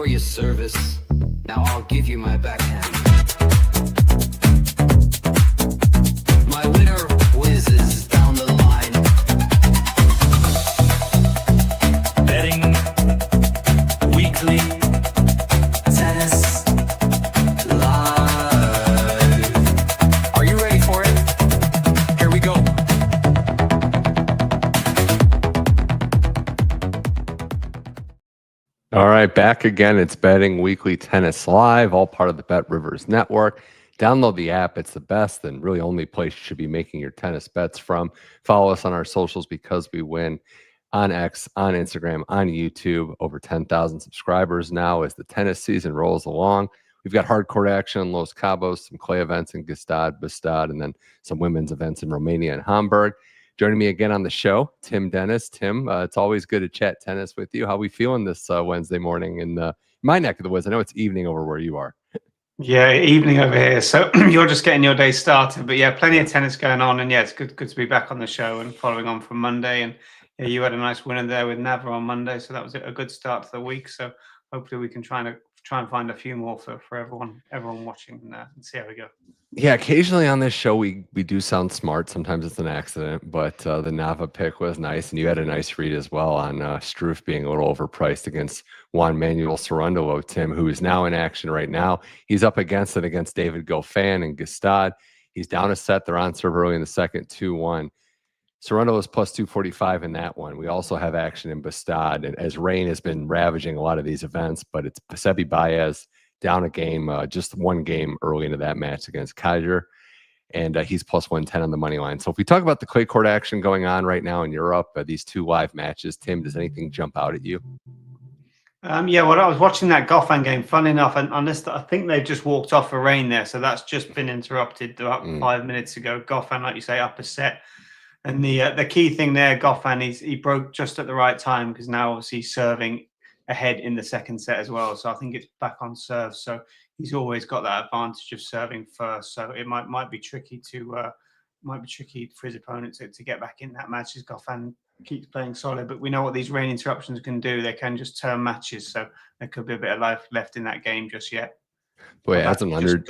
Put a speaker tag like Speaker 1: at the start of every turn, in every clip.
Speaker 1: for your service. Now I'll give you my backhand. My winner whizzes down the line. Betting weekly tennis live. Are you ready for it? Here we go.
Speaker 2: All right, back again. It's Betting Weekly Tennis Live, all part of the Bet Rivers Network. Download the app. It's the best and really only place you should be making your tennis bets from. Follow us on our socials because we win on X, on Instagram, on YouTube. Over 10,000 subscribers now as the tennis season rolls along. We've got hardcourt action in Los Cabos, some clay events in Bastad, and then some women's events in Romania and Hamburg. Joining me again on the show, Tim Dennis. Tim, it's always good to chat tennis with you. How are we feeling this Wednesday morning in my neck of the woods? I know it's evening over where you are.
Speaker 3: Yeah, evening over here. So you're just getting your day started. But yeah, plenty of tennis going on. And yeah, it's good to be back on the show and following on from Monday. And yeah, you had a nice winner there with Nava on Monday. So that was a good start to the week. So hopefully we can try and find a few more for everyone watching and see how we go.
Speaker 2: Yeah, occasionally on this show we do sound smart. Sometimes it's an accident, but the Nava pick was nice, and you had a nice read as well on Struff being a little overpriced against Juan Manuel Cerundolo, Tim, who is now in action right now. He's up against David Goffin and Gstaad. He's down a set. They're on serve early in the second, 2-1. Cerundolo is plus 245 in that one. We also have action in Bastad, and as rain has been ravaging a lot of these events, but it's Sebi Baez down a game, just one game early into that match against Kaiser, and he's plus 110 on the money line. So if we talk about the clay court action going on right now in Europe, these two live matches, Tim, does anything jump out at you?
Speaker 3: Yeah, well, I was watching that Goffin game. Fun enough, and I think they've just walked off for rain there, so that's just been interrupted about 5 minutes ago. Goffin, like you say, up a set. And the key thing there, Goffin, he broke just at the right time because now obviously he's serving ahead in the second set as well. So I think it's back on serve. So he's always got that advantage of serving first. So it might be tricky for his opponent to get back in that match as Goffin keeps playing solid. But we know what these rain interruptions can do. They can just turn matches. So there could be a bit of life left in that game just yet.
Speaker 2: Boy, as an under.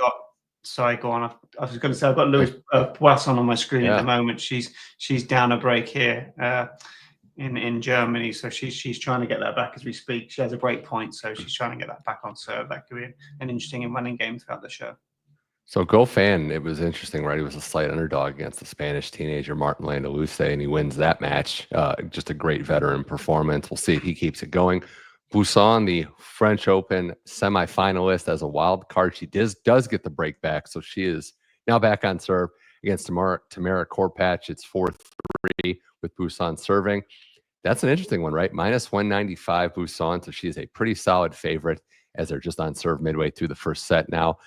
Speaker 3: Sorry, go on. I was going to say I've got Lois Boisson on my screen at the moment. She's down a break here in Germany, so she's trying to get that back as we speak. She has a break point, so she's trying to get that back on serve. That could be an interesting and running game throughout the show.
Speaker 2: So Goffin, it was interesting, right? He was a slight underdog against the Spanish teenager Martin Landaluce, and he wins that match. Just a great veteran performance. We'll see if he keeps it going. Boisson, the French Open semifinalist, as a wild card. She does get the break back, so she is now back on serve against Tamara Korpatsch. It's 4-3 with Boisson serving. That's an interesting one, right? Minus 195 Boisson, so she is a pretty solid favorite as they're just on serve midway through the first set now.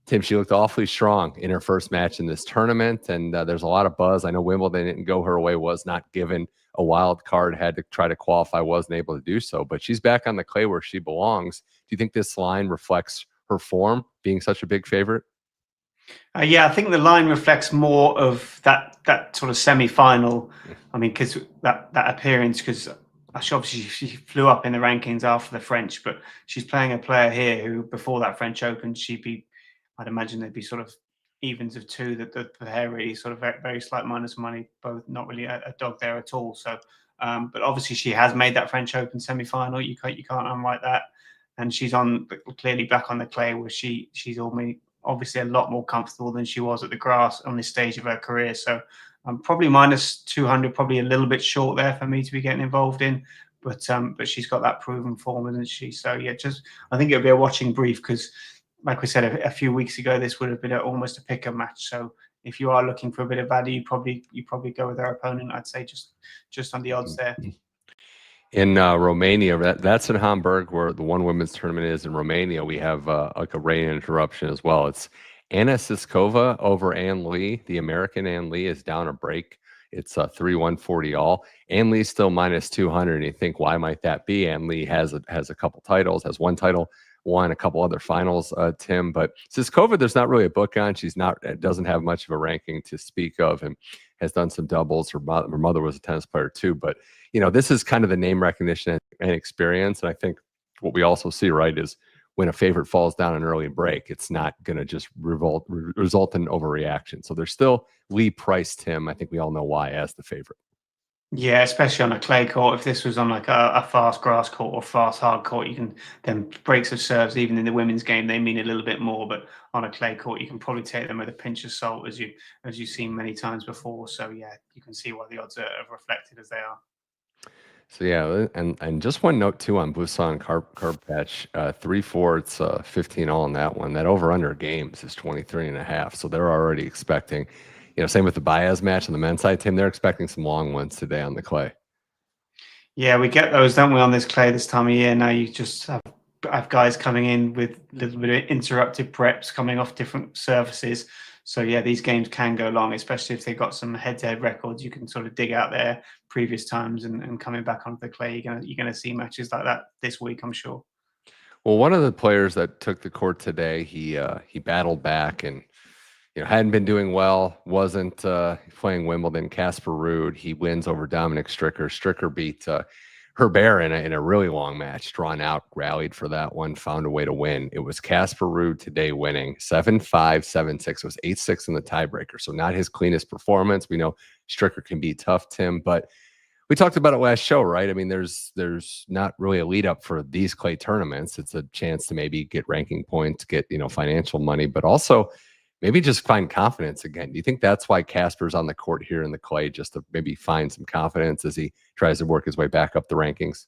Speaker 2: Tim, she looked awfully strong in her first match in this tournament, and there's a lot of buzz. I know Wimbledon didn't go her way, was not given a wild card, had to try to qualify, wasn't able to do so, but she's back on the clay where she belongs. Do you think this line reflects her form, being such a big favorite?
Speaker 3: Yeah, I think the line reflects more of that sort of semi-final. I mean, because that appearance, because obviously she flew up in the rankings after the French, but she's playing a player here who, before that French Open, I'd imagine they'd be sort of evens of two, that the pair really sort of very, very slight minus money, both not really a dog there at all. So, but obviously she has made that French Open semi-final. You can't unwrite that, and she's clearly back on the clay where she's obviously a lot more comfortable than she was at the grass on this stage of her career. So, probably minus 200, probably a little bit short there for me to be getting involved in. But she's got that proven form, isn't she? So yeah, I think it'll be a watching brief because, like we said a few weeks ago, this would have been almost a pick-em match. So if you are looking for a bit of value, you probably go with our opponent. I'd say just on the odds there.
Speaker 2: In Romania, that's in Hamburg, where the one women's tournament is. In Romania, we have like a rain interruption as well. It's Anna Siskova over Ann Lee. The American Ann Lee is down a break. It's 3-1-40 all. Ann Lee's still minus 200, and you think, why might that be? Ann Lee has a couple titles, has one title, won a couple other finals, Tim. But Siskova, there's not really a book on. Doesn't have much of a ranking to speak of, and has done some doubles. Her mother was a tennis player too. But this is kind of the name recognition and experience. And I think what we also see, right, is when a favorite falls down an early break, it's not going to just result in overreaction. So they're still Lee priced him. I think we all know why as the favorite.
Speaker 3: Yeah, especially on a clay court. If this was on like a fast grass court or fast hard court, you can then breaks of serves, even in the women's game, they mean a little bit more. But on a clay court, you can probably take them with a pinch of salt, as you've seen many times before. So yeah, you can see why the odds are reflected as they are.
Speaker 2: So yeah, and just one note too on Boisson Korpatsch, 3-4, it's 15 all in that one. That over under games is 23.5. So they're already expecting, same with the Baez match on the men's side, Tim, they're expecting some long ones today on the clay.
Speaker 3: Yeah, we get those, don't we, on this clay this time of year? Now you just have guys coming in with a little bit of interrupted preps coming off different surfaces. So yeah, these games can go long, especially if they've got some head-to-head records. You can sort of dig out their previous times and coming back onto the clay. You're gonna see matches like that this week, I'm sure.
Speaker 2: Well, one of the players that took the court today, he battled back and hadn't been doing well. Wasn't playing Wimbledon. Casper Ruud, he wins over Dominic Stricker. Stricker beat Herbert in a really long match, drawn out, rallied for that one, found a way to win. It was Casper Ruud today winning 7-5, 7-6. It was 8-6 in the tiebreaker. So not his cleanest performance. We know Stricker can be tough, Tim, but we talked about it last show, right? I mean, there's not really a lead up for these clay tournaments. It's a chance to maybe get ranking points, get financial money, but also maybe just find confidence again. Do you think that's why Casper's on the court here in the clay, just to maybe find some confidence as he tries to work his way back up the rankings?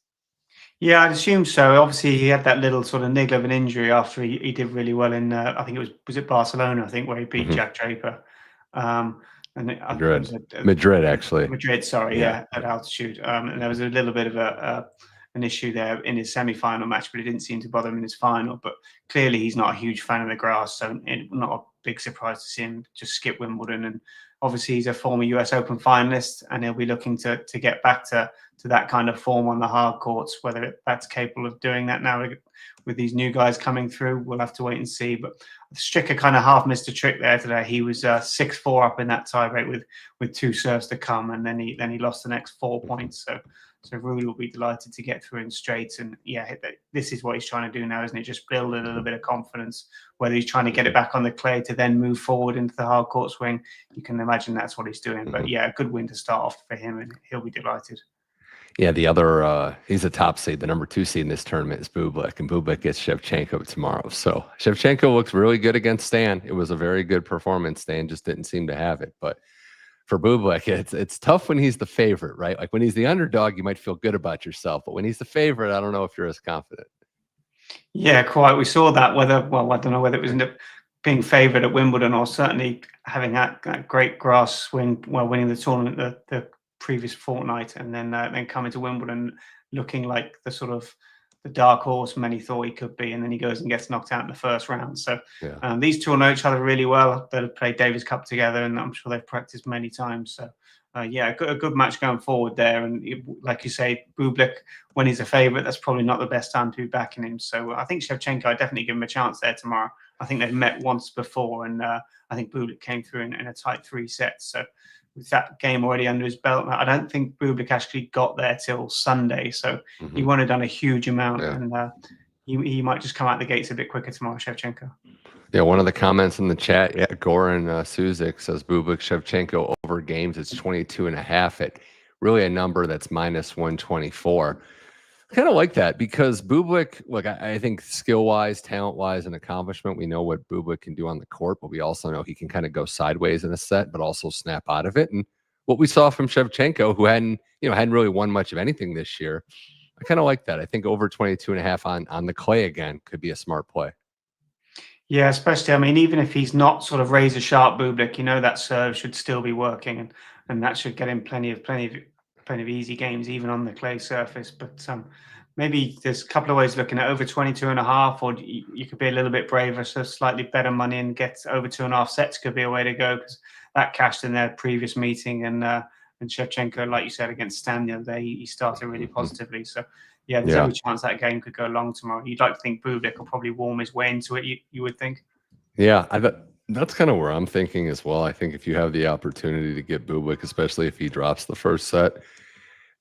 Speaker 3: Yeah, I'd assume so. Obviously, he had that little sort of niggle of an injury after he did really well in, I think was it Barcelona, I think, where he beat Jack Draper. And
Speaker 2: Madrid, actually.
Speaker 3: Madrid, sorry, yeah, at altitude. And there was a little bit of an issue there in his semi-final match, but it didn't seem to bother him in his final. But clearly, he's not a huge fan of the grass, so not a big surprise to see him just skip Wimbledon. And obviously, he's a former US Open finalist, and he'll be looking to get back to that kind of form on the hard courts. Whether that's capable of doing that now with these new guys coming through, we'll have to wait and see. But Stricker kind of half missed a trick there today. He was 6-4 up in that tiebreak with 2 serves to come, and then he lost the next 4 points. So Ruud will be delighted to get through in straight. And yeah, this is what he's trying to do now, isn't it? Just build a little bit of confidence. Whether he's trying to get it back on the clay to then move forward into the hard court swing, you can imagine that's what he's doing. But yeah, a good win to start off for him, and he'll be delighted.
Speaker 2: Yeah, the other, he's a top seed. The number 2 seed in this tournament is Bublik, and Bublik gets Shevchenko tomorrow. So Shevchenko looks really good against Stan. It was a very good performance. Stan just didn't seem to have it. But for Bublik, it's tough when he's the favorite, right? Like when he's the underdog, you might feel good about yourself. But when he's the favorite, I don't know if you're as confident.
Speaker 3: Yeah, quite. We saw that. I don't know whether it was being favoured at Wimbledon or certainly having that great grass swing while winning the tournament the previous fortnight, and then coming to Wimbledon looking like the dark horse many thought he could be, and then he goes and gets knocked out in the first round. So yeah. These two will know each other really well. They've played Davis Cup together, and I'm sure they've practiced many times. So yeah, a good match going forward there. And like you say, Bublik, when he's a favourite, that's probably not the best time to be backing him. So I think Shevchenko, I definitely give him a chance there tomorrow. I think they've met once before, and I think Bublik came through in a tight 3 sets. So with that game already under his belt, I don't think Bublik actually got there till Sunday. So he wouldn't have done a huge amount, and he might just come out the gates a bit quicker tomorrow, Shevchenko.
Speaker 2: Yeah, one of the comments in the chat, Goran Suzik says Bublik Shevchenko over games, it's 22.5 at really a number that's minus 124. I kind of like that because Bublik, look, I think skill-wise, talent-wise, and accomplishment, we know what Bublik can do on the court, but we also know he can kind of go sideways in a set, but also snap out of it. And what we saw from Shevchenko, who hadn't really won much of anything this year, I kind of like that. I think over 22.5 on the clay again could be a smart play.
Speaker 3: Yeah, especially, I mean, even if he's not sort of razor sharp Bublik, that serve should still be working, and that should get him plenty of easy games, even on the clay surface. But maybe there's a couple of ways of looking at over 22.5, or you could be a little bit braver, so slightly better money and get over 2.5 sets could be a way to go, because that cashed in their previous meeting. And Shevchenko, like you said, against Stan the other day, he started really positively. So yeah, there's every chance that game could go long tomorrow. You'd like to think Bublik will probably warm his way into it, you would think.
Speaker 2: Yeah, that's kind of where I'm thinking as well. I think if you have the opportunity to get Bublik, especially if he drops the first set,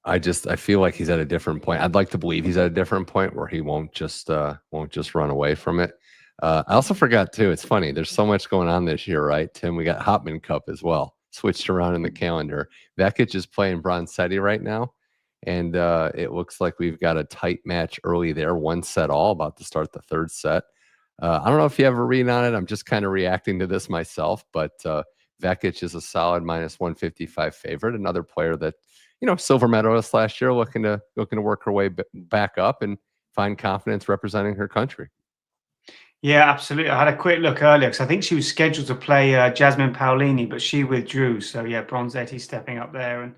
Speaker 2: I feel like he's at a different point. I'd like to believe he's at a different point where he won't just run away from it. I also forgot too. It's funny. There's so much going on this year, right, Tim? We got Hopman Cup as well, switched around in the calendar. Vekic is playing Bronzetti right now, and it looks like we've got a tight match early there. 1-set about to start the third set. I don't know if you have a read on it. I'm just kind of reacting to this myself, but Vekic is a solid -155 favorite. Another player that, silver medalist last year, looking to work her way back up and find confidence representing her country.
Speaker 3: Yeah, absolutely. I had a quick look earlier because I think she was scheduled to play Jasmine Paolini, but she withdrew. So yeah, Bronzetti stepping up there, and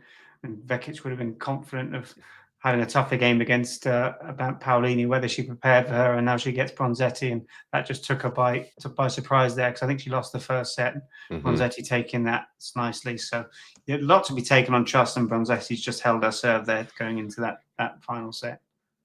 Speaker 3: Vekic would have been confident of having a tougher game against about Paolini, whether she prepared for her, and now she gets Bronzetti, and that just took her by surprise there because I think she lost the first set. Bronzetti taking that nicely. So yeah, a lot to be taken on trust, and Bronzetti's just held her serve there going into that final set.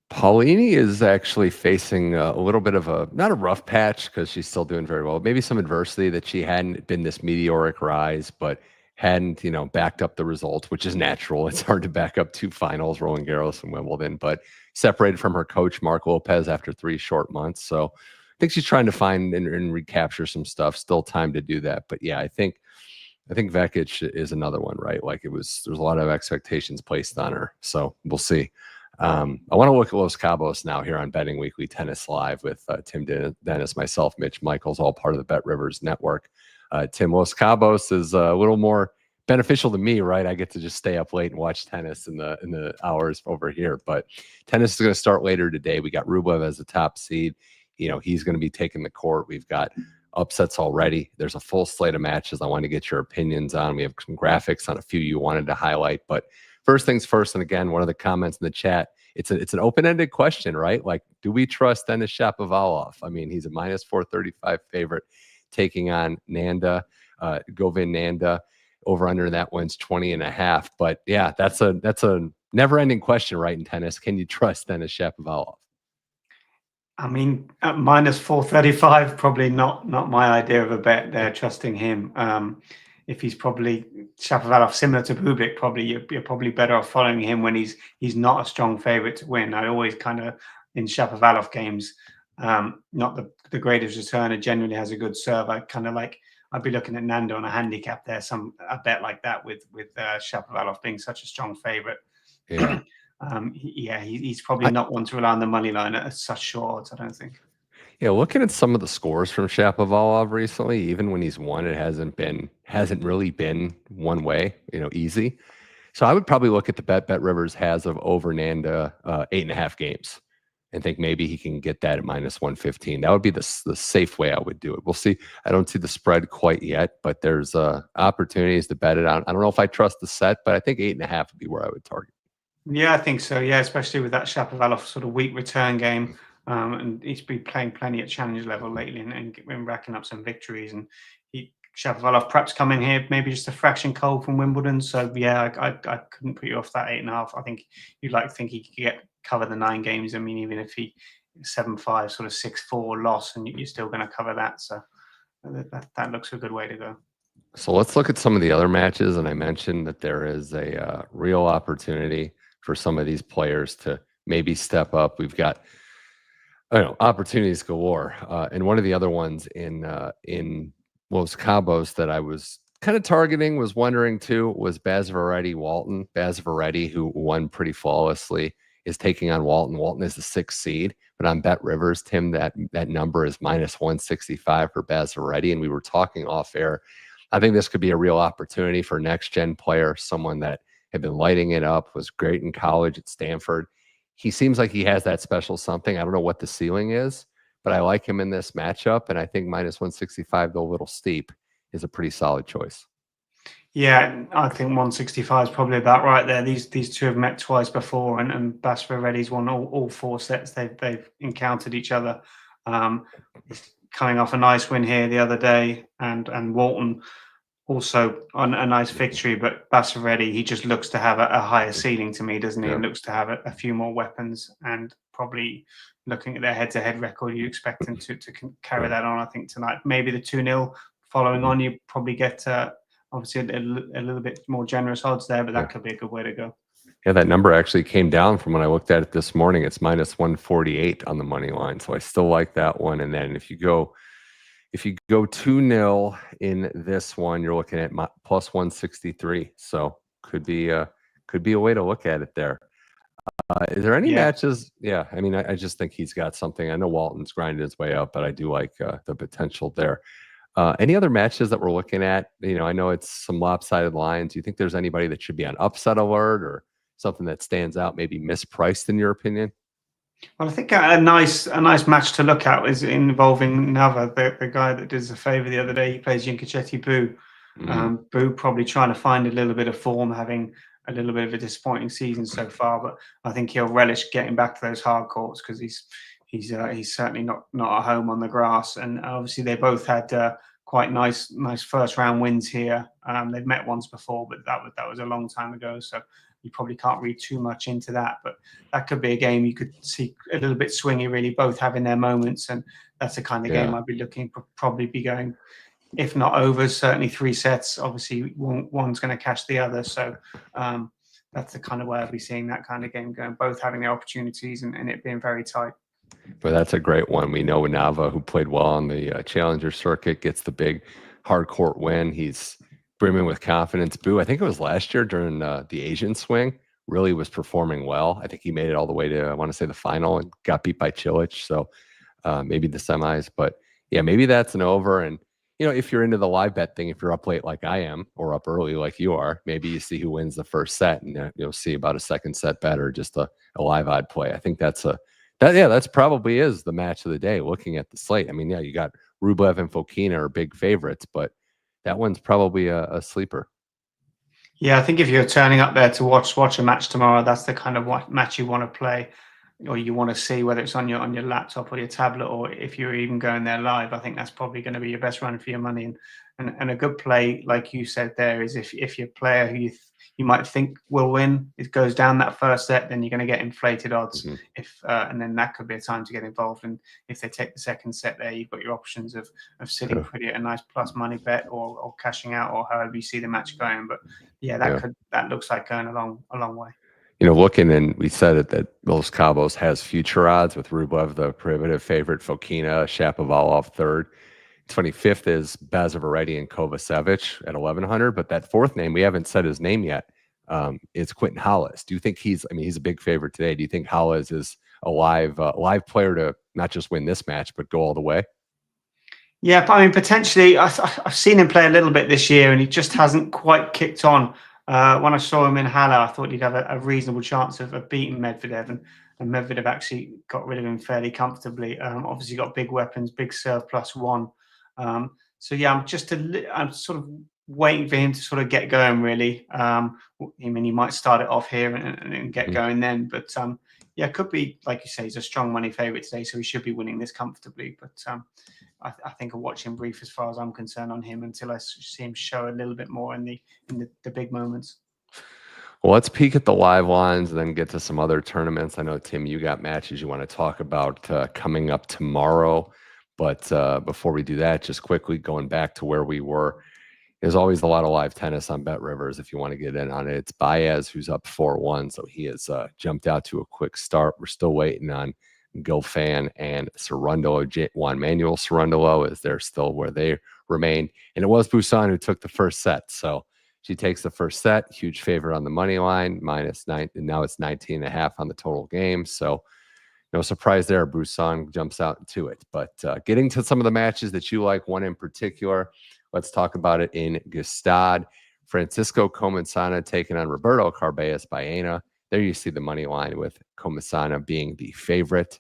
Speaker 2: Paolini is actually facing a little bit of not a rough patch because she's still doing very well. Maybe some adversity that she hadn't been this meteoric rise, but hadn't, backed up the results, which is natural. It's hard to back up 2 finals, Roland Garros and Wimbledon, but separated from her coach, Mark Lopez, after 3 short months. So I think she's trying to find and recapture some stuff. Still time to do that. But yeah, I think Vekic is another one, right? Like there's a lot of expectations placed on her. So we'll see. I want to look at Los Cabos now here on Betting Weekly Tennis Live with Tim Dennis, myself, Mitch Michaels, all part of the Bet Rivers Network. Tim, Los Cabos is a little more beneficial to me, right? I get to just stay up late and watch tennis in the hours over here. But tennis is going to start later today. We got Rublev as the top seed. He's going to be taking the court. We've got upsets already. There's a full slate of matches I want to get your opinions on. We have some graphics on a few you wanted to highlight, but first things first, and again, one of the comments in the chat, it's an open-ended question, right? Like, do we trust Denis Shapovalov? I mean, he's a -435 favorite taking on Nanda, Govind Nanda. Over under that one's 20.5. But yeah, that's a never-ending question, right, in tennis. Can you trust Denis Shapovalov?
Speaker 3: I mean, at -435, probably not my idea of a bet there, trusting him. If he's probably Shapovalov, similar to Bublik, probably you're probably better off following him when he's not a strong favorite to win. I always kind of, in Shapovalov games, not the greatest returner, generally has a good serve. I'd be looking at Nanda on a handicap there, a bet like that with Shapovalov being such a strong favorite.
Speaker 2: Yeah.
Speaker 3: He's probably not one to rely on the money line at such short odds, I don't think.
Speaker 2: Yeah, looking at some of the scores from Shapovalov recently, even when he's won, it hasn't really been one way, easy. So I would probably look at the Bet Rivers has of over Nanda 8.5 games, and think maybe he can get that at -115. That would be the safe way I would do it. We'll see. I don't see the spread quite yet, but there's opportunities to bet it out. I don't know if I trust the set, but I think 8.5 would be where I would target.
Speaker 3: Yeah, I think so. Yeah, especially with that Shapovalov sort of weak return game. And he's been playing plenty at challenge level lately and been racking up some victories. And Shapovalov perhaps coming here maybe just a fraction cold from Wimbledon. So yeah, I couldn't put you off that 8.5. I think you'd like to think he could cover the 9 games. I mean, even if he 7-5, sort of 6-4 loss, and you're still going to cover that. So that looks a good way to go.
Speaker 2: So let's look at some of the other matches. And I mentioned that there is a real opportunity for some of these players to maybe step up. We've got opportunities galore. And one of the other ones in Los Cabos that I was kind of targeting, was wondering too, was Basavareddy Walton. Basavareddy, who won pretty flawlessly, is taking on Walton. Walton is the 6th seed, but on Bet Rivers, Tim, that number is -165 for Basavareddy. And we were talking off air. I think this could be a real opportunity for next gen player, someone that had been lighting it up, was great in college at Stanford. He seems like he has that special something. I don't know what the ceiling is, but I like him in this matchup. And I think -165, though a little steep, is a pretty solid choice.
Speaker 3: Yeah, I think 165 is probably about right there. These two have met twice before, and Basavareddy's won all 4 sets they've encountered each other. He's coming off a nice win here the other day, and Walton also on a nice victory. But Basavareddy, he just looks to have a higher ceiling to me, doesn't he?
Speaker 2: Yeah.
Speaker 3: He looks to have a few more weapons, and probably looking at their head-to-head record, you expect him to carry that on. I think tonight, maybe the 2-0 following on, you probably get obviously a little bit more generous odds there, but that could be a good way to go.
Speaker 2: Yeah, that number actually came down from when I looked at it this morning. It's minus 148 on the money line. So I still like that one. And then if you go 2-0 in this one, you're looking at plus 163. So could be a way to look at it there. Is there any matches? Yeah, I mean, I just think he's got something. I know Walton's grinding his way up, but I do like the potential there. Any other matches that we're looking at? I know it's some lopsided lines. Do you think there's anybody that should be on upset alert or something that stands out, maybe mispriced in your opinion?
Speaker 3: Well, I think a nice match to look at is involving Nava, the guy that did us a favour the other day. He plays Yunchaokete Boo. Boo probably trying to find a little bit of form, having a little bit of a disappointing season so far, but I think he'll relish getting back to those hard courts because he's certainly not at home on the grass. And obviously they both had quite nice first round wins here. They've met once before, but that was a long time ago, so you probably can't read too much into that. But that could be a game you could see a little bit swingy, really, both having their moments, and that's the kind of game I'd be looking probably be going, if not over, certainly 3 sets. Obviously, one's going to catch the other, so that's the kind of way I'd be seeing that kind of game going, both having their opportunities and it being very tight.
Speaker 2: But that's a great one. We know Nava, who played well on the Challenger circuit, gets the big hard court win. He's brimming with confidence. Boo, I think it was last year during the Asian swing, really was performing well. I think he made it all the way to, I want to say, the final and got beat by Chilich. So maybe the semis. But yeah, maybe that's an over. And, if you're into the live bet thing, if you're up late like I am or up early like you are, maybe you see who wins the first set and you'll see about a second set bet or just a live odd play. I think that's probably is the match of the day looking at the slate. I mean, you got Rublev and Fokina are big favorites, but that one's probably a sleeper.
Speaker 3: Yeah, I think if you're turning up there to watch a match tomorrow, that's the kind of match you want to play, or you want to see, whether it's on your laptop or your tablet, or if you're even going there live. I think that's probably going to be your best run for your money. And a good play, like you said there, is if your player who you might think will win, it goes down that first set, then you're going to get inflated odds. And then that could be a time to get involved. And if they take the second set there, you've got your options of sitting pretty at a nice plus money bet or cashing out, or however you see the match going. But yeah, that looks like going a long way.
Speaker 2: Looking, and we said it, that Los Cabos has future odds with Rublev, the prohibitive favorite, Fokina, Shapovalov third. 25th is Basavareddy and Kovacevic at 1,100. But that fourth name, we haven't said his name yet. It's Quentin Halus. Do you think he's a big favorite today? Do you think Halus is a live player to not just win this match, but go all the way?
Speaker 3: Yeah, I mean, potentially. I've seen him play a little bit this year, and he just hasn't quite kicked on. When I saw him in Halle, I thought he'd have a reasonable chance of beating Medvedev, and Medvedev actually got rid of him fairly comfortably. Obviously, got big weapons, big serve +1. So yeah, I'm sort of waiting for him to sort of get going, really. I mean, he might start it off here and get going then, but yeah, it could be, like you say, he's a strong money favorite today, so he should be winning this comfortably. But I think I'll watch him brief as far as I'm concerned on him until I see him show a little bit more in the big moments.
Speaker 2: Well, let's peek at the live lines and then get to some other tournaments. I know, Tim, you got matches you want to talk about coming up tomorrow. But before we do that, just quickly going back to where we were, there's always a lot of live tennis on Bet Rivers if you want to get in on it. It's Baez who's up 4-1, so he has jumped out to a quick start. We're still waiting on Goffin and Cerundolo. Juan Manuel Cerundolo is there still where they remain. And it was Boisson who took the first set. So she takes the first set, huge favor on the money line, -9. And now it's 19.5 on the total game. So no surprise there. Boisson jumps out to it. But getting to some of the matches that you like, one in particular, let's talk about it in Gstaad. Francisco Comesaña taking on Roberto Carballes Baena. There you see the money line with Comesaña being the favorite.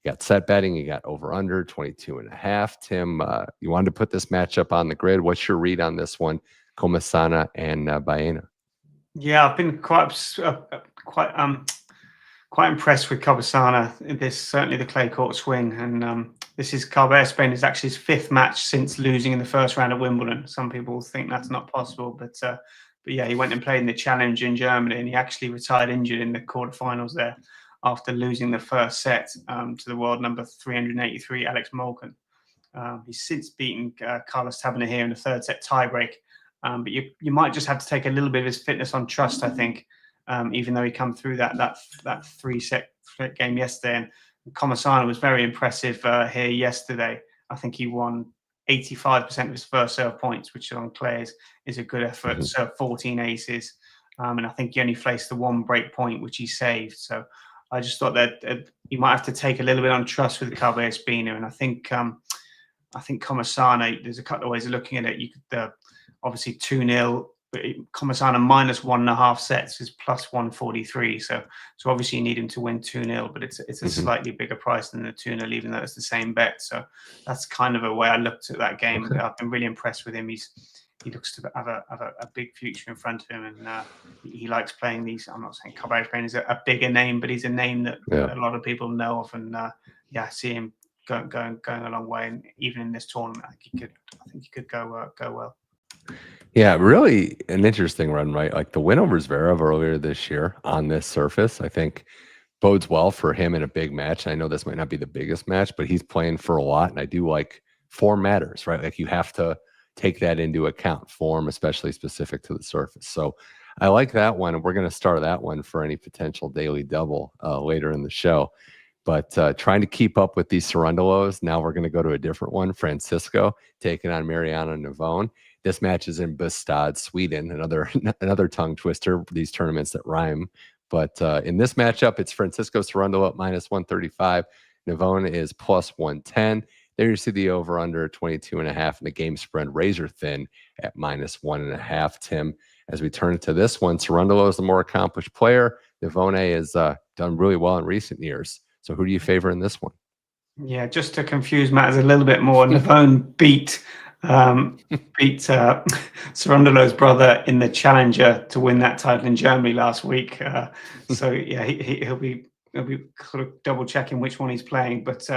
Speaker 2: You got set betting. You got over/under 22.5. Tim, you wanted to put this matchup on the grid. What's your read on this one, Comesaña and Baena?
Speaker 3: Yeah, I've been quite impressed with Comesaña. This certainly the clay court swing, and this is Carballes Baena is actually his 5th match since losing in the first round of Wimbledon. Some people think that's not possible, but yeah, he went and played in the Challenge in Germany, and he actually retired injured in the quarterfinals there after losing the first set to the world number 383, Alex Molcan. He's since beaten Carlos Tabner here in the 3rd set tiebreak, but you might just have to take a little bit of his fitness on trust, I think. even though he come through that 3-set game yesterday. And Komasana was very impressive here yesterday. I think he won 85% of his first serve points, which on clay is a good effort.
Speaker 2: Mhm.
Speaker 3: So 14 aces. And I think he only faced the one break point, which he saved. So I just thought that you might have to take a little bit on trust with Cabe Espina. And I think Komasana, there's a couple of ways of looking at it. You could obviously 2-0. Komasana minus 1.5 sets is plus 143. So obviously you need him to win 2-0, but it's a slightly bigger price than the 2-0, even though it's the same bet. So that's kind of a way I looked at that game.
Speaker 2: Okay.
Speaker 3: I've been really impressed with him. He looks to have a big future in front of him, and he likes playing these. I'm not saying Cabe Espina is a bigger name, but he's a name that a lot of people know of, and I see him going a long way. And even in this tournament, I think he could go well.
Speaker 2: Yeah, really an interesting run, right? Like the win over Zverev earlier this year on this surface, I think bodes well for him in a big match. I know this might not be the biggest match, but he's playing for a lot, and I do like form matters, right? Like you have to take that into account, form, especially specific to the surface. So I like that one, and we're going to start that one for any potential daily double later in the show. But trying to keep up with these Cerundolos, now we're going to go to a different one. Francisco taking on Mariano Navone. This match is in Bastad, Sweden. Another tongue twister. These tournaments that rhyme. But in this matchup, it's Francisco Cerundolo at minus 135. Navone is plus 110. There you see the over/under 22.5, and the game spread razor thin at minus 1.5. Tim, as we turn to this one, Cerundolo is the more accomplished player. Navone has done really well in recent years. So who do you favor in this one?
Speaker 3: Yeah, just to confuse matters a little bit more, Navone beat Cerundolo's brother in the Challenger to win that title in Germany last week. So yeah, he'll be sort of double checking which one he's playing. But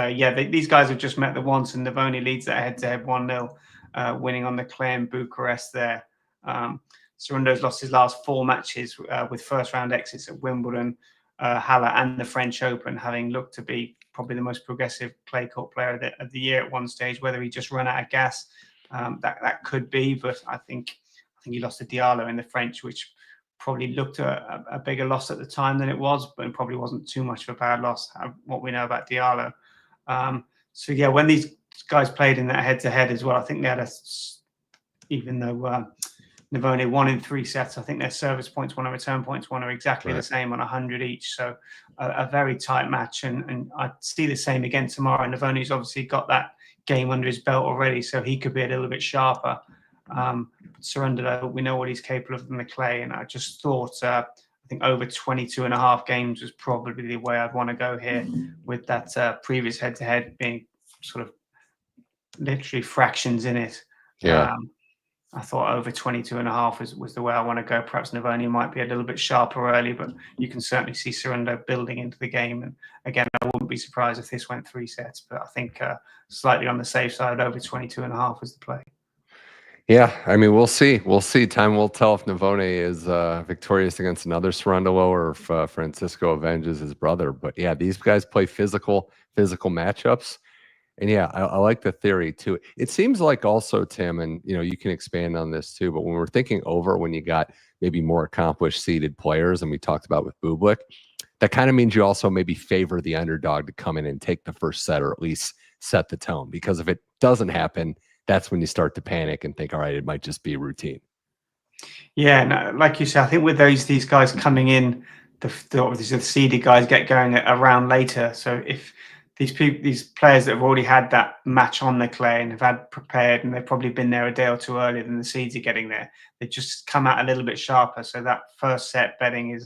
Speaker 3: these guys have just met the once, and Navone leads that head-to-head 1-0, winning on the clay in Bucharest there. Cerundolo's lost his last 4 matches with first-round exits at Wimbledon, Halle, and the French Open, having looked to be probably the most progressive clay court player of the year at one stage. Whether he just run out of gas, that could be, but I think he lost to Diallo in the French, which probably looked a bigger loss at the time than it was, but it probably wasn't too much of a bad loss, what we know about Diallo. So yeah, when these guys played in that head-to-head as well, I think they had even though Navone won in 3 sets, I think their service points won and return points won are exactly the same on 100 each. So a very tight match, and I see the same again tomorrow. Navone's obviously got that game under his belt already, so he could be a little bit sharper. Cerundolo, we know what he's capable of in the clay, and I just thought I think over 22.5 games was probably the way I'd want to go here, with that previous head-to-head being sort of literally fractions in it.
Speaker 2: Yeah.
Speaker 3: I thought over 22.5 was the way I want to go. Perhaps Navone might be a little bit sharper early, but you can certainly see Cerundolo building into the game. And again, I wouldn't be surprised if this went 3 sets, but I think slightly on the safe side, over 22.5 was the play.
Speaker 2: Yeah, I mean, we'll see. We'll see. Time will tell if Navone is victorious against another Cerundolo, or if Francisco avenges his brother. But yeah, these guys play physical matchups. And yeah, I like the theory too. It seems like also, Tim, and you can expand on this too, but when we're thinking over, when you got maybe more accomplished seeded players, and we talked about with Bublik, that kind of means you also maybe favor the underdog to come in and take the first set, or at least set the tone. Because if it doesn't happen, that's when you start to panic and think, all right, it might just be routine. Yeah,
Speaker 3: no, like you said, I think with these guys coming in, obviously the seeded guys get going around later. So if these players that have already had that match on the clay and have had prepared, and they've probably been there a day or two earlier than the seeds are getting there, they just come out a little bit sharper. So that first set betting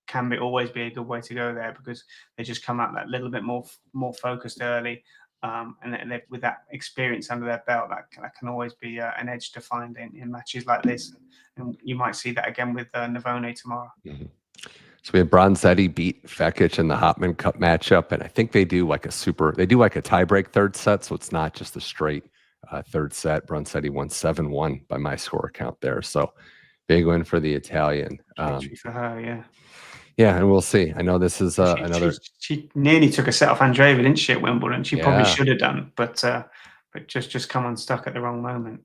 Speaker 3: can always be a good way to go there, because they just come out that little bit more focused early, and with that experience under their belt, that can always be an edge to find in matches like this. And you might see that again with Navone tomorrow.
Speaker 2: Mm-hmm. So we have Bronzetti beat Vekic in the Hopman Cup matchup, and I think they do like a tiebreak third set, so it's not just a straight third set. Bronzetti won 7-1 by my score count there, so big win for the Italian.
Speaker 3: For her, yeah.
Speaker 2: Yeah, and we'll see. I know this is another.
Speaker 3: She nearly took a set off Andreeva, didn't she, at Wimbledon? She probably should have done, but just come unstuck at the wrong moment.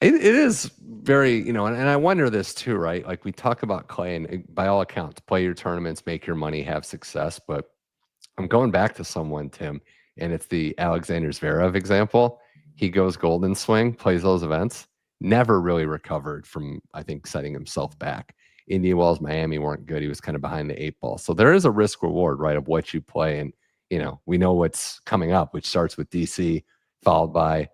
Speaker 2: It is very, and I wonder this too, right? Like we talk about Clay, and by all accounts, play your tournaments, make your money, have success. But I'm going back to someone, Tim, and it's the Alexander Zverev example. He goes Golden Swing, plays those events, never really recovered from, I think, setting himself back. Indian Wells, Miami weren't good. He was kind of behind the 8 ball. So there is a risk reward, right, of what you play. And, we know what's coming up, which starts with DC, followed by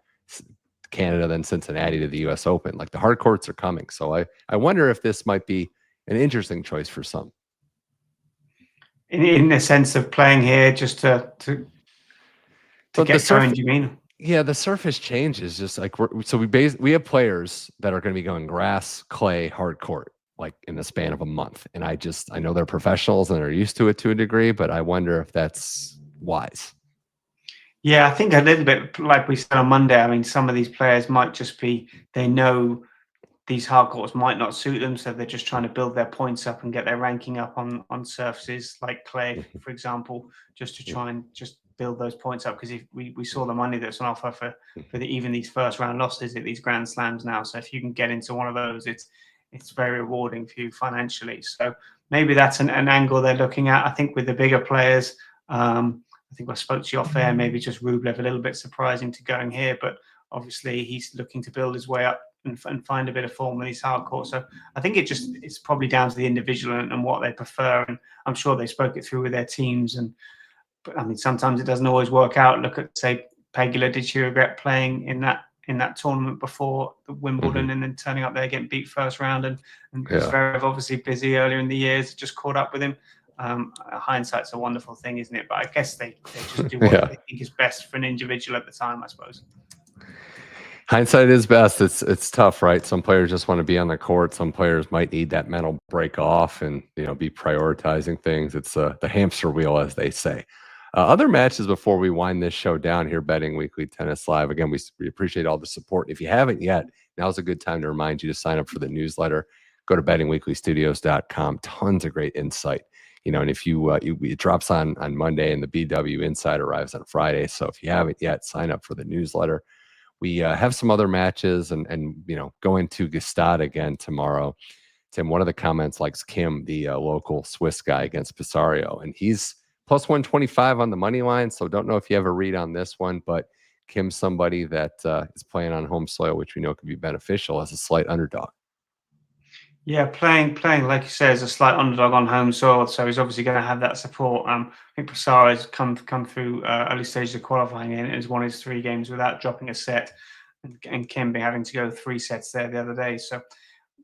Speaker 2: Canada, then Cincinnati to the U.S. Open. Like the hard courts are coming. So I wonder if this might be an interesting choice for some.
Speaker 3: In the sense of playing here just to get going, do you mean?
Speaker 2: Yeah, the surface changes. Just like we have players that are going to be going grass, clay, hard court, like in the span of a month. And I know they're professionals and they're used to it to a degree, but I wonder if that's wise.
Speaker 3: Yeah, I think a little bit like we said on Monday. I mean, some of these players might just be, they know these hard courts might not suit them, so they're just trying to build their points up and get their ranking up on surfaces like clay, for example, just to try and just build those points up. Because if we saw the money that's on offer for even these first round losses at these Grand Slams now, so if you can get into one of those, it's very rewarding for you financially. So maybe that's an angle they're looking at. I think with the bigger players, I think I spoke to you off air, maybe just Rublev a little bit surprising to going here, but obviously he's looking to build his way up and find a bit of form in these hard courts. So I think it's probably down to the individual and what they prefer. And I'm sure they spoke it through with their teams. But I mean, sometimes it doesn't always work out. Look at, say, Pegula. Did she regret playing in that tournament before the Wimbledon and then turning up there getting beat first round? And Zverev obviously busy earlier in the years, just caught up with him. Hindsight's a wonderful thing, isn't it? But I guess they just do what they think is best for an individual at the time, I suppose.
Speaker 2: Hindsight is best. It's tough, right? Some players just want to be on the court. Some players might need that mental break off and be prioritizing things. It's the hamster wheel, as they say. Other matches before we wind this show down here, Betting Weekly Tennis Live. Again, we appreciate all the support. If you haven't yet, now's a good time to remind you to sign up for the newsletter. Go to bettingweeklystudios.com. Tons of great insight. And if it drops on Monday and the BW Insight arrives on Friday. So if you haven't yet, sign up for the newsletter. We have some other matches and go into Gstaad again tomorrow. Tim, one of the comments likes Kim, the local Swiss guy, against Pisario, and he's plus 125 on the money line. So don't know if you have a read on this one, but Kim's somebody that is playing on home soil, which we know could be beneficial as a slight underdog.
Speaker 3: Yeah, playing like you say, as a slight underdog on home soil, so he's obviously going to have that support. I think Pisaro's come through early stages of qualifying and has won his 3 games without dropping a set, and Kim be having to go 3 sets there the other day. So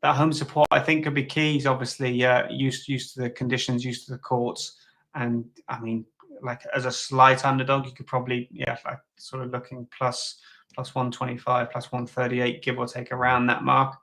Speaker 3: that home support, I think, could be key. He's obviously used to the conditions, used to the courts, and I mean, like as a slight underdog, you could probably like sort of looking plus 125, plus 138, give or take around that mark.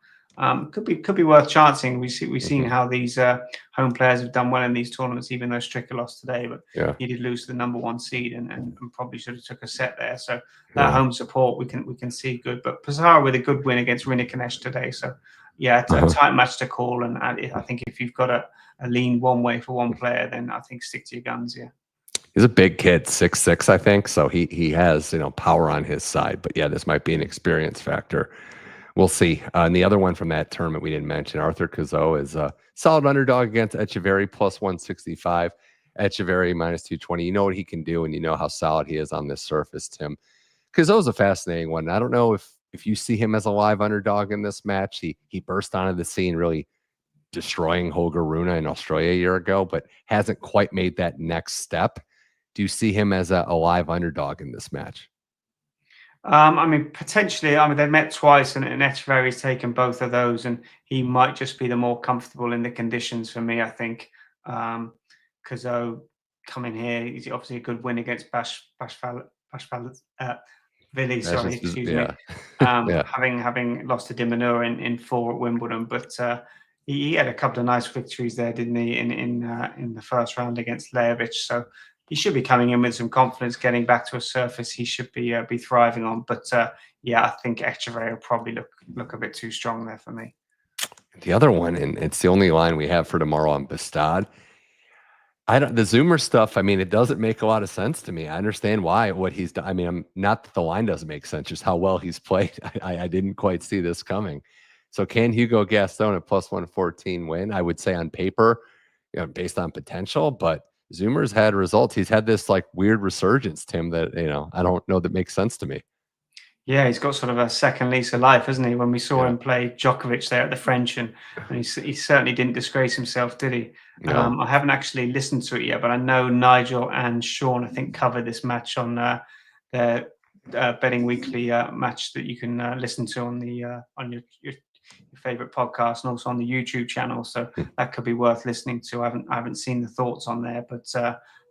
Speaker 3: Could be worth chancing. We've seen how these home players have done well in these tournaments, even though Stricker lost today, but he did lose to the number 1 seed and probably should have took a set there. So that home support we can see good. But Pisaro with a good win against Rinikanesh today. So it's a tight match to call, and I think if you've got a lean one way for one player, then I think stick to your guns. Yeah.
Speaker 2: He's a big kid, 6'6", I think. So he has power on his side. But this might be an experience factor. We'll see. And the other one from that tournament we didn't mention, Arthur Cazot is a solid underdog against Echeverry, plus 165. Echeverry minus 220. You know what he can do, and you know how solid he is on this surface, Tim. Cazot's a fascinating one. I don't know if you see him as a live underdog in this match. He burst onto the scene really destroying Holger Rune in Australia a year ago, but hasn't quite made that next step. Do you see him as a live underdog in this match?
Speaker 3: I mean, potentially. I mean, they've met twice, and Echeverry's taken both of those, and he might just be the more comfortable in the conditions for me, I think. Cazot coming here, he's obviously a good win against Basavareddy. Sorry, excuse me. Having lost to Dimanur in 4 at Wimbledon, but he had a couple of nice victories there, didn't he? In the first round against Lejovic, so he should be coming in with some confidence, getting back to a surface he should be thriving on. But I think Echeverry will probably look a bit too strong there for me.
Speaker 2: The other one, and it's the only line we have for tomorrow on Gstaad. The Zoomer stuff, I mean, it doesn't make a lot of sense to me. I understand what he's done. I mean, not that the line doesn't make sense, just how well he's played. I didn't quite see this coming. So can Hugo Gaston at plus 114 win? I would say on paper, based on potential, but Zoomer's had results. He's had this like weird resurgence, Tim, that, I don't know that makes sense to me.
Speaker 3: Yeah, he's got sort of a second lease of life, hasn't he? When we saw
Speaker 2: Yeah.
Speaker 3: him play Djokovic there at the French, and he certainly didn't disgrace himself, did he?
Speaker 2: No.
Speaker 3: I haven't actually listened to it yet, but I know Nigel and Sean, I think, covered this match on their Betting Weekly match that you can listen to on your favorite podcast, and also on the YouTube channel. So that could be worth listening to. I haven't seen the thoughts on there, but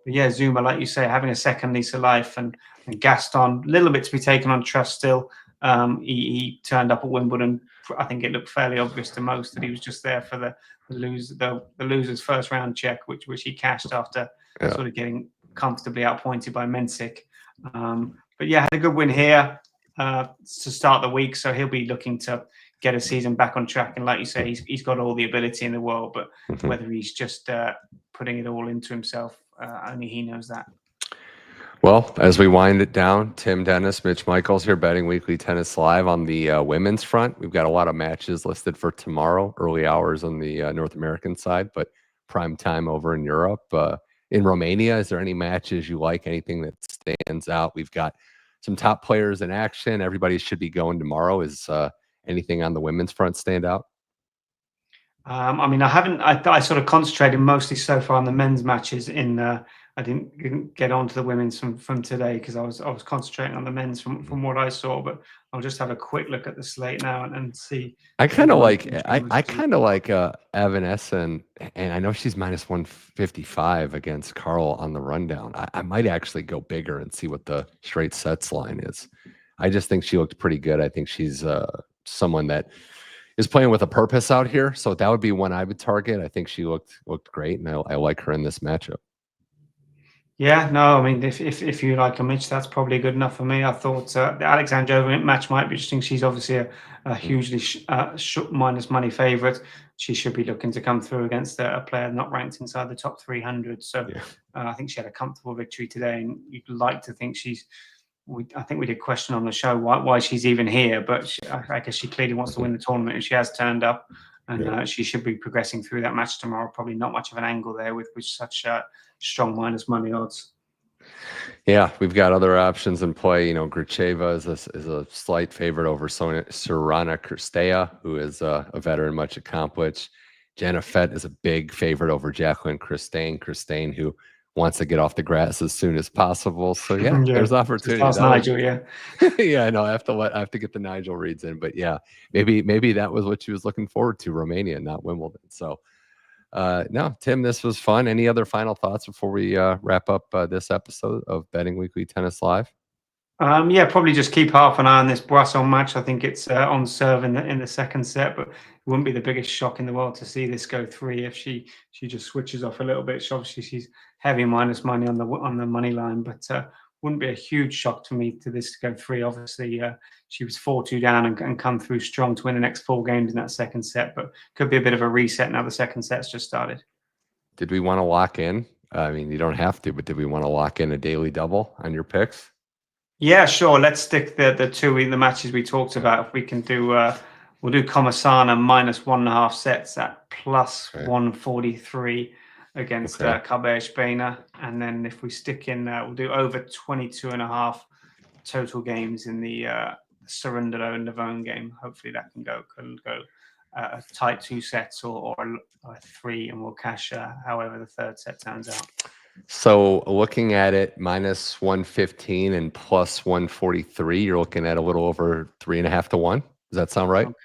Speaker 3: yeah, Zuma, like you say, having a second lease of life, and Gaston, a little bit to be taken on trust still. He turned up at Wimbledon. I think it looked fairly obvious to most that he was just there for the loser's first round check, which he cashed after sort of getting comfortably outpointed by Mensik. But yeah, had a good win here to start the week, so he'll be looking to get a season back on track. And like you say, he's got all the ability in the world, but whether he's just putting it all into himself, only he knows that.
Speaker 2: Well, as we wind it down, Tim, Dennis, Mitch Michaels here, Betting Weekly Tennis Live. On the women's front, we've got a lot of matches listed for tomorrow, early hours on the North American side, but prime time over in Europe. In Romania, is there any matches you like, anything that stands out? We've got some top players in action. Everybody should be going tomorrow. Is anything on the women's front stand out?
Speaker 3: I mean, I sort of concentrated mostly so far on the men's matches. I didn't get onto the women's from today because I was concentrating on the men's from what I saw. But I'll just have a quick look at the slate now and see.
Speaker 2: I kind of like Evanescence, and I know she's minus 155 against Carl on the rundown. I might actually go bigger and see what the straight sets line is. I just think she looked pretty good. I think she's someone that is playing with a purpose out here, so that would be one I would target. I think she looked great, and I like her in this matchup.
Speaker 3: Yeah, no, I mean, if you like a Mitch, that's probably good enough for me. I thought the Alexandrova match might be interesting. She's obviously a hugely minus money favorite. She should be looking to come through against a player not ranked inside the top 300. So I think she had a comfortable victory today, and you'd like to think I think we did question on the show why she's even here, but I guess she clearly wants to win the tournament, and she has turned up, and she should be progressing through that match tomorrow. Probably not much of an angle there with such strong minus money odds.
Speaker 2: Yeah, we've got other options in play. Gracheva is a slight favorite over Sorana Kirstea, who is a veteran, much accomplished. Jenna Fett is a big favorite over Jacqueline Christine, who wants to get off the grass as soon as possible. So there's opportunity.
Speaker 3: Nigel,
Speaker 2: yeah, I know. I have to get the Nigel reads in, but maybe that was what she was looking forward to, Romania, not Wimbledon. So no, Tim, this was fun. Any other final thoughts before we wrap up this episode of Betting Weekly Tennis Live?
Speaker 3: Probably just keep half an eye on this Boisson match. I think it's on serve in the second set, but it wouldn't be the biggest shock in the world to see this go 3 if she just switches off a little bit. Obviously, she's heavy minus money on the money line, but wouldn't be a huge shock to me to this to go 3. Obviously, she was 4-2 down and come through strong to win the next 4 games in that second set, but could be a bit of a reset now the second set's just started.
Speaker 2: Did we want to lock in? I mean, you don't have to, but did we want to lock in a daily double on your picks?
Speaker 3: Yeah, sure. Let's stick the matches we talked about. If we can do, we'll do Komasana minus 1.5 sets at plus 143 against Cabernet Bainer. And then if we stick in, we'll do over 22.5 total games in the Cerundolo and Navone game. Hopefully that can go a tight 2 sets or 3, and we'll cash however the third set turns out.
Speaker 2: So looking at it, minus 115 and plus 143, you're looking at a little over 3.5 to 1. Does that sound right?
Speaker 3: Okay.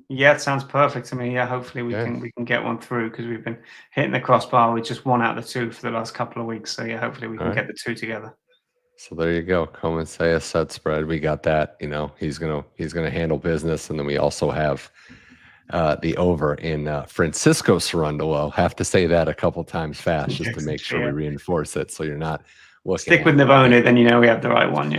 Speaker 3: Yeah, it sounds perfect to me. Yeah, hopefully we can get one through, because we've been hitting the crossbar with just 1 out of the 2 for the last couple of weeks. So yeah, hopefully we can get the 2 together. So
Speaker 2: there you go. Come and say a set spread. We got that. He's gonna handle business, and then we also have the over in Francisco Cerundolo. Have to say that a couple times fast just to make sure we reinforce it, so you're not looking. Stick with Navone, then we have the right one.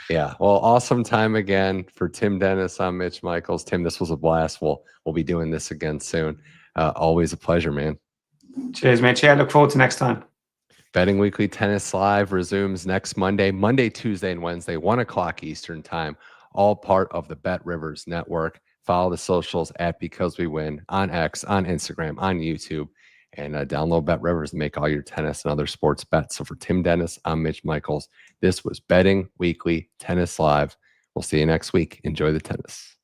Speaker 2: Yeah. Well, awesome time again for Tim Dennis. I'm Mitch Michaels. Tim, this was a blast. We'll be doing this again soon. Always a pleasure, man. Cheers, Mitch. Yeah, look forward to next time. Betting Weekly Tennis Live resumes next Monday, Tuesday, and Wednesday, 1 o'clock Eastern Time. all part of the Bet Rivers Network. Follow the socials at Because We Win on X, on Instagram, on YouTube, and download Bet Rivers and make all your tennis and other sports bets. So for Tim Dennis, I'm Mitch Michaels. This was Betting Weekly Tennis Live. We'll see you next week. Enjoy the tennis.